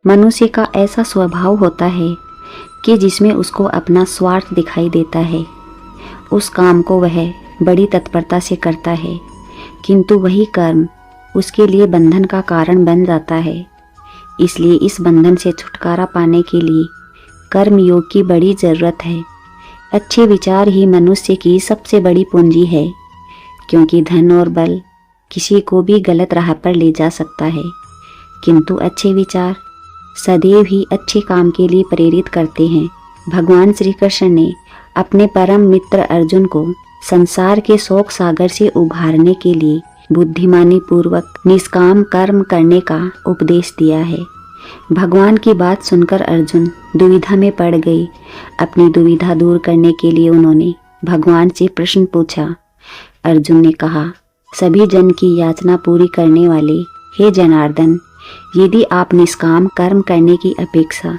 मनुष्य का ऐसा स्वभाव होता है कि जिसमें उसको अपना स्वार्थ दिखाई देता है। उस काम को वह बड़ी तत्परता से करता है, किंतु वही कर्म उसके लिए बंधन का कारण बन जाता है। इसलिए इस बंधन से छुटकारा पाने के लिए कर्म योग की बड़ी ज़रूरत है। अच्छे विचार ही मनुष्य की सबसे बड़ी पूंजी है, क्योंकि धन और बल किसी को भी गलत राह पर ले जा सकता है, किंतु अच्छे विचार सदैव ही अच्छे काम के लिए प्रेरित करते हैं। भगवान श्री कृष्ण ने अपने परम मित्र अर्जुन को संसार के शोक सागर से उभारने के लिए बुद्धिमानी पूर्वक निष्काम कर्म करने का उपदेश दिया है। भगवान की बात सुनकर अर्जुन दुविधा में पड़ गई। अपनी दुविधा दूर करने के लिए उन्होंने भगवान से प्रश्न पूछा। अर्जुन ने कहा, सभी जन की याचना पूरी करने वाले हे जनार्दन, यदि आप निष्काम कर्म करने की अपेक्षा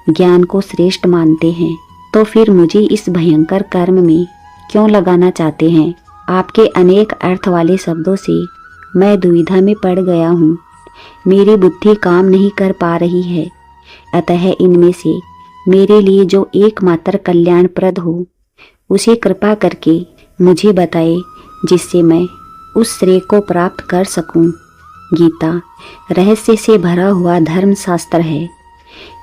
ज्ञान को श्रेष्ठ मानते हैं तो फिर मुझे इस भयंकर कर्म में क्यों लगाना चाहते हैं? आपके अनेक अर्थ वाले शब्दों से मैं दुविधा में पड़ गया हूँ। मेरी बुद्धि काम नहीं कर पा रही है। अतः इनमें से मेरे लिए जो एकमात्र कल्याणप्रद हो उसे कृपा करके मुझे बताए, जिससे मैं उस श्रेय को प्राप्त कर सकूं। गीता रहस्य से भरा हुआ धर्म शास्त्र है।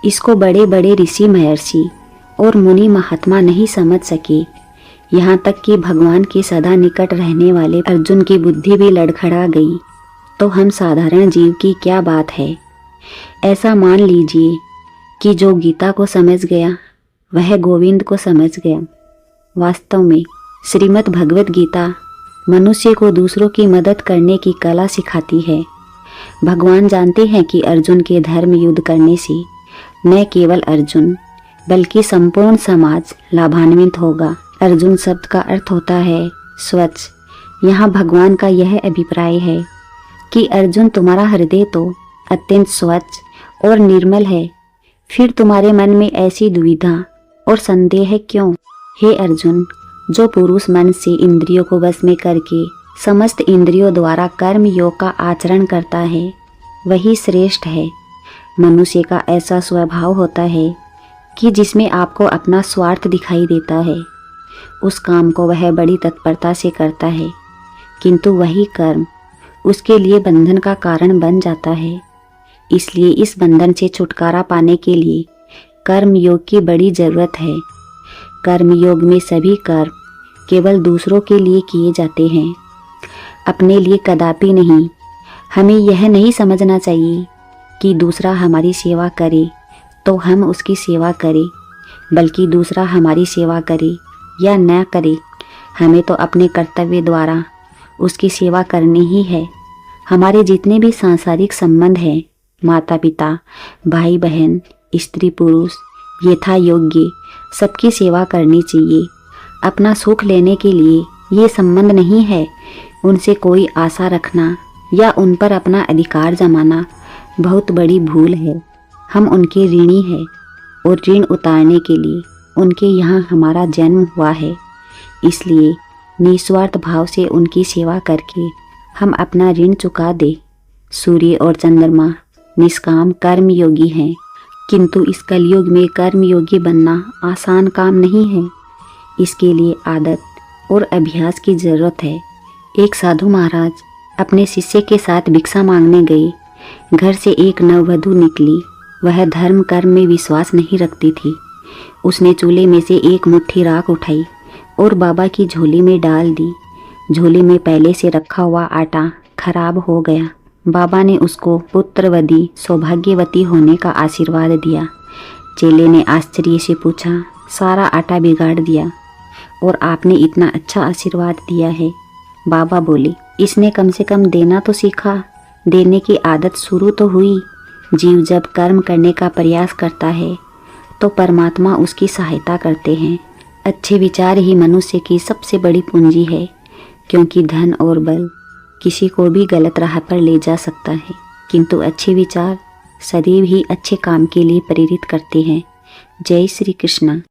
इसको बड़े बड़े ऋषि महर्षि और मुनि महात्मा नहीं समझ सके। यहाँ तक कि भगवान के सदा निकट रहने वाले अर्जुन की बुद्धि भी लड़खड़ा गई। तो हम साधारण जीव की क्या बात है? ऐसा मान लीजिए कि जो गीता को समझ गया वह गोविंद को समझ गया। वास्तव में श्रीमद् भगवत गीता मनुष्य को दूसरों की मदद करने की कला सिखाती है। भगवान जानते हैं कि अर्जुन के धर्म युद्ध करने से न केवल अर्जुन बल्कि संपूर्ण समाज लाभान्वित होगा। अर्जुन शब्द का अर्थ होता है स्वच्छ। यहाँ भगवान का यह अभिप्राय है कि अर्जुन, तुम्हारा हृदय तो अत्यंत स्वच्छ और निर्मल है, फिर तुम्हारे मन में ऐसी दुविधा और संदेह क्यों? हे अर्जुन, जो पुरुष मन से इंद्रियों को वश में करके समस्त इंद्रियों द्वारा कर्म योग का आचरण करता है वही श्रेष्ठ है। मनुष्य का ऐसा स्वभाव होता है कि जिसमें आपको अपना स्वार्थ दिखाई देता है। उस काम को वह बड़ी तत्परता से करता है, किंतु वही कर्म उसके लिए बंधन का कारण बन जाता है। इसलिए इस बंधन से छुटकारा पाने के लिए कर्म योग की बड़ी ज़रूरत है। कर्म योग में सभी कर्म केवल दूसरों के लिए किए जाते हैं, अपने लिए कदापि नहीं। हमें यह नहीं समझना चाहिए कि दूसरा हमारी सेवा करे तो हम उसकी सेवा करें, बल्कि दूसरा हमारी सेवा करे या न करे, हमें तो अपने कर्तव्य द्वारा उसकी सेवा करनी ही है। हमारे जितने भी सांसारिक संबंध हैं, माता पिता, भाई बहन, स्त्री पुरुष, यथा योग्य सबकी सेवा करनी चाहिए। अपना सुख लेने के लिए ये संबंध नहीं है। उनसे कोई आशा रखना या उन पर अपना अधिकार जमाना बहुत बड़ी भूल है। हम उनके ऋणी हैं और ऋण उतारने के लिए उनके यहाँ हमारा जन्म हुआ है। इसलिए निस्वार्थ भाव से उनकी सेवा करके हम अपना ऋण चुका दे। सूर्य और चंद्रमा निष्काम कर्म योगी हैं, किंतु इस कलयुग में कर्म योगी बनना आसान काम नहीं है। इसके लिए आदत और अभ्यास की ज़रूरत है। एक साधु महाराज अपने शिष्य के साथ भिक्षा मांगने गए। घर से एक नववधू निकली। वह धर्म कर्म में विश्वास नहीं रखती थी। उसने चूल्हे में से एक मुट्ठी राख उठाई और बाबा की झोली में डाल दी। झोली में पहले से रखा हुआ आटा खराब हो गया। बाबा ने उसको पुत्रवती सौभाग्यवती होने का आशीर्वाद दिया। चेले ने आश्चर्य से पूछा, सारा आटा बिगाड़ दिया और आपने इतना अच्छा आशीर्वाद दिया है? बाबा बोले, इसने कम से कम देना तो सीखा, देने की आदत शुरू तो हुई। जीव जब कर्म करने का प्रयास करता है तो परमात्मा उसकी सहायता करते हैं। अच्छे विचार ही मनुष्य की सबसे बड़ी पूंजी है, क्योंकि धन और बल किसी को भी गलत राह पर ले जा सकता है, किंतु अच्छे विचार सदैव ही अच्छे काम के लिए प्रेरित करते हैं। जय श्री कृष्ण।